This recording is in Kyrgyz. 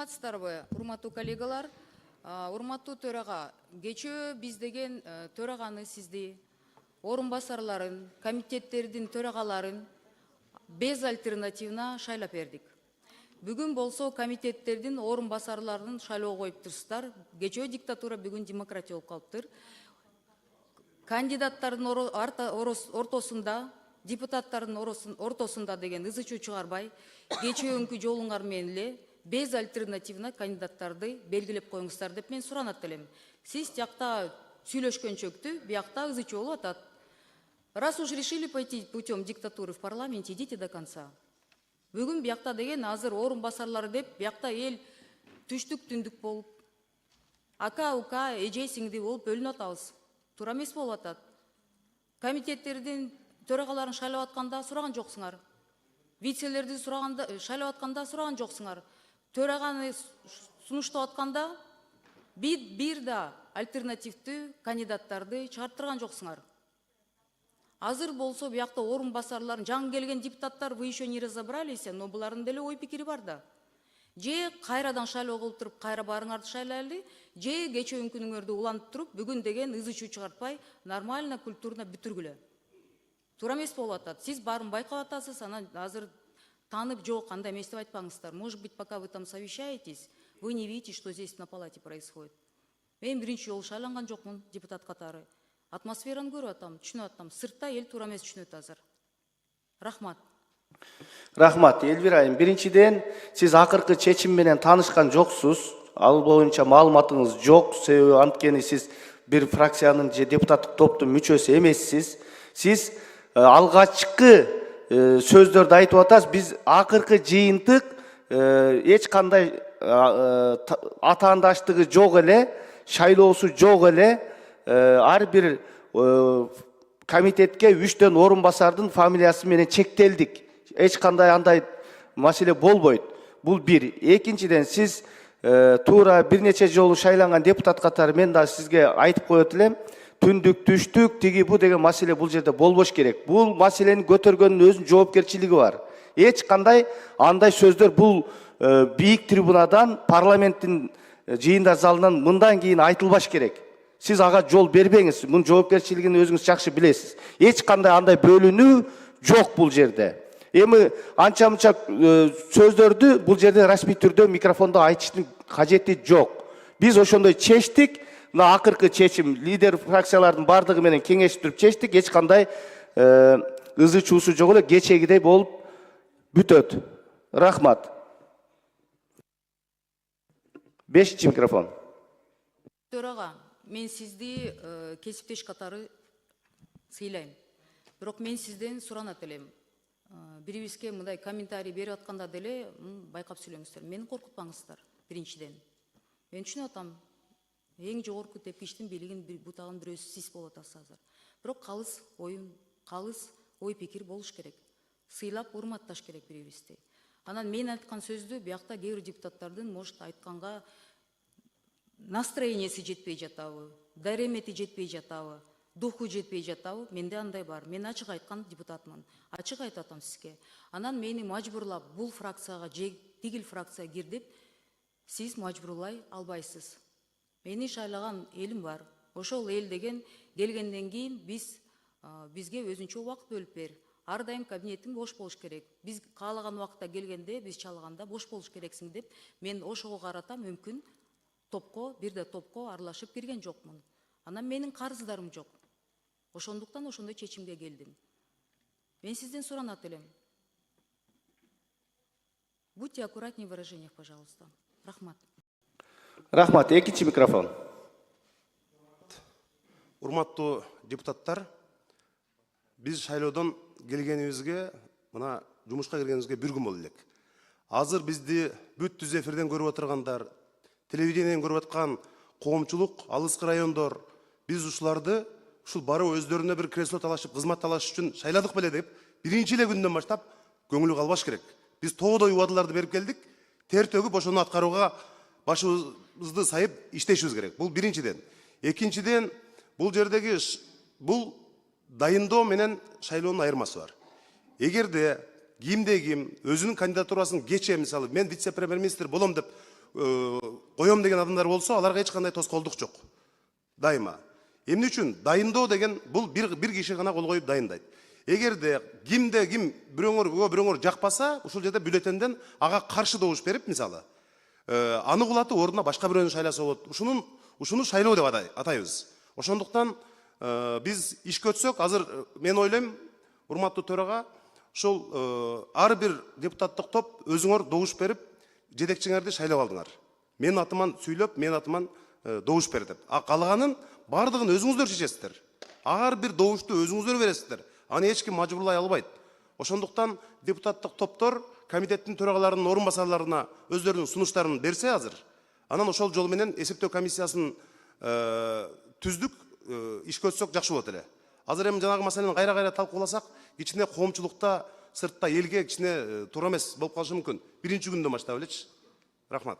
Саламатсыздарбы, урматтуу коллегалар, урматтуу төрага. Кечөө биз деген төраганы сизди, орун басарларын, комитеттердин төрагаларын без альтернативна шайлап бердик. Бүгүн болсо комитеттердин орун басарларын шайлоо коюп турсуздар. Кечөө диктатура, бүгүн демократия болуп калыптыр. Кандидаттардын ортосунда, депутаттардын ортосунда деген ызы чуу чыгарбай, кечөөңкү жолуңар менен эле без альтернативна кандидаттарды белгилеп коюңуздар деп мен суранат элем. Сиз тиякта сүйлөшкөнчөктү, биякта ызы чуу болуп атат. Раз уж решили пойти путем диктатуры в парламенте, идите до конца. Бүгүн биякта деген азыр орун басарлары деп, биякта эл түштүк түндүк болуп, ака, ука, эже, сиңди болуп бөлүнүп атабыз. Туура эмес болуп атат. Комитеттердин төрагаларын шайлап атканда сураган жоксуңар. Вицелерди шайлап атканда сураган жоксуңар. Төраганы сунуштап атканда бир да альтернативдүү кандидаттарды чыгарттырган жоксуңар. Азыр болсо биякта орун басарларын жаңы келген депутаттар, вы еще не разобрались, но булардын деле ой пикири бар да. Же кайрадан шайлоо кылып туруп, кайра барыңарды шайлайлы, же кечөөңкүнүңөрдү улантып туруп, бүгүн деген ызы чуу чыгартпай, нормально, культурно бүтүргүлө. Туура эмес болуп атат. Сиз баарын байкап атасыз, анан азыр танып жок, андай эмес деп айтпаңыздар. Может быть, пока вы там совещаетесь, вы не видите, что здесь на палате происходит. Мен биринчи жолу шайланган жокмун депутат катары. Атмосфераны көрүп атам, түшүнүп атам. Сыртта эл туура эмес түшүнөт азыр. Рахмат. Рахмат, Элвира айым. Биринчиден, сиз акыркы чечим менен таанышкан жоксуз. Ал боюнча маалыматыңыз жок. Себеби анткени сиз бир фракциянын же депутаттык топтун мүчөсү эмессиз. Сиз алгачкы сөздөрдү айтып атасыз. Биз акыркы жыйынтык эч кандай атаандаштыгы жок эле, шайлоосу жок эле, ар бир комитетке 3төн орун басардын фамилиясы менен чектелдик. Эч кандай андай маселе болбойт. Бул бир. Экинчиден, сиз туура бир нече жолу шайланган депутат катары мен да сизге айтып коет элем. Түндүк, түштүк, тиги бу деген маселе бул жерде болбош керек. Бул маселени көтөргөндүн өзүнүн жоопкерчилиги бар. Эч кандай андай сөздөр бул бийик трибунадан, парламенттин жыйындар залынан мындан кийин айтылбаш керек. Сиз ага жол бербеңиз. Мунун жоопкерчилигин өзүңүз жакшы билесиз. Эч кандай андай бөлүнүү жок бул жерде. Эми анча-мынча сөздөрдү бул жерде расмий түрдө микрофондо айтыштын кажети жок. Биз ошондой чечтик. Мына акыркы чечим лидер фракциялардын бардыгы менен кеңешип туруп чечтик. Эч кандай ызы чуусу жок эле, кечегидей болуп бүтөт. Рахмат. 5-чи микрофон. Төрага, мен сизди кесиптеш катары сыйлайм. Бирок мен сизден суранат элем. Бирибизге мындай комментарий берип атканда деле байкап сүйлөңүздөр. Мени коркутпаңыздар, биринчиден. Мен түшүнүп атам. Эң жогорку тепкичтин бийлигин бутаган бирөөсү сиз болуп атасыз азыр. Бирок калыс ой пикир болуш керек. Сыйлап, урматташ керек бирибизди. Анан мен айткан сөздү биякта кээ бир депутаттардын может айтканга настроениясы жетпей жатабы, даремети жетпей жатабы, духу жетпей жатабы, менде андай бар. Мен ачык айткан депутатмын. Ачык айтатам сизге. Анан мени мажбурлап бул фракцияга же тигил фракцияга кир деп сиз мажбурлай албайсыз. Мени шайлаган элим бар. Ошол эл деген келгенден кийин бизге өзүнчө убакыт бөлүп бер. Ар дайым кабинетиң бош болуш керек. Биз каалаган убакытта келгенде, биз чалганда бош болуш керексиң деп мен ошого карата мүмкүн бирде топко аралашып кирген жокмун. Анан менин карыздарым жок. Ошондуктан ошондой чечимге келдим. Мен сизден суранат элем. Будьте аккуратнее в выражениях, пожалуйста. Рахмат. Рахмат. 2-чи микрофон. Урматтуу депутаттар, биз шайлоодон келгенибизге, мына жумушка киргенибизге бир күн болду элек. Азыр бизди бүт түз эфирден көрүп отургандар, телевидениеден көрүп аткан коомчулук, алыскы райондор, биз ушуларды ушул барып өздөрүнө бир кресло талашып, кызмат талаш үчүн шайладык беле деп, биринчи эле күндөн баштап көңүлү калбаш керек. Биз тоодой убадаларды берип келдик, тер төгүп ошону аткарууга башыбызды сайып иштешибиз керек. Бул биринчиден. Экинчиден, бул жердеги бул дайындоо менен шайлоонун айырмасы бар. Эгерде кимде ким өзүнүн кандидатурасын кече, мисалы, мен вице-премьер-министр болом деп коем деген адамдар болсо, аларга эч кандай тоскоолдук жок. Дайыма. Эмне үчүн дайындоо деген бул бир киши гана кол коюп дайындайт. Эгерде ким бирөөңөр жакпаса, ушул жерде бюллетенден ага каршы добуш берип, мисалы, аны кулатып ордуна башка бирөөнү шайласа болот. Ушуну шайлоо деп атайбыз. Ошондуктан биз ишке өтсөк, азыр мен ойлойм, урматтуу төрага, ошол ар бир депутаттык топ өзүңөр добуш берип, жетекчиңерди шайлап алдыңар. Менин атыман сүйлөп, менин атыман добуш бер деп. А калганын бардыгын өзүңүздөр чечесиздер. Ар бир добушту өзүңүздөр бересиздер. Аны эч ким мажбурлай албайт. Ошондуктан депутаттык топтор комитеттин төрагаларынын орун басарларына өздөрүнүн сунуштарын берсе азыр, анан ошол жол менен эсептөө комиссиясын түздүк, ишке өтсөк жакшы болот эле. Азыр эми жанагы маселени кайра талкууласак, кичине коомчулукта, сыртта элге кичине туура эмес болуп калышы мүмкүн. Биринчи күндөн баштап элечи. Рахмат.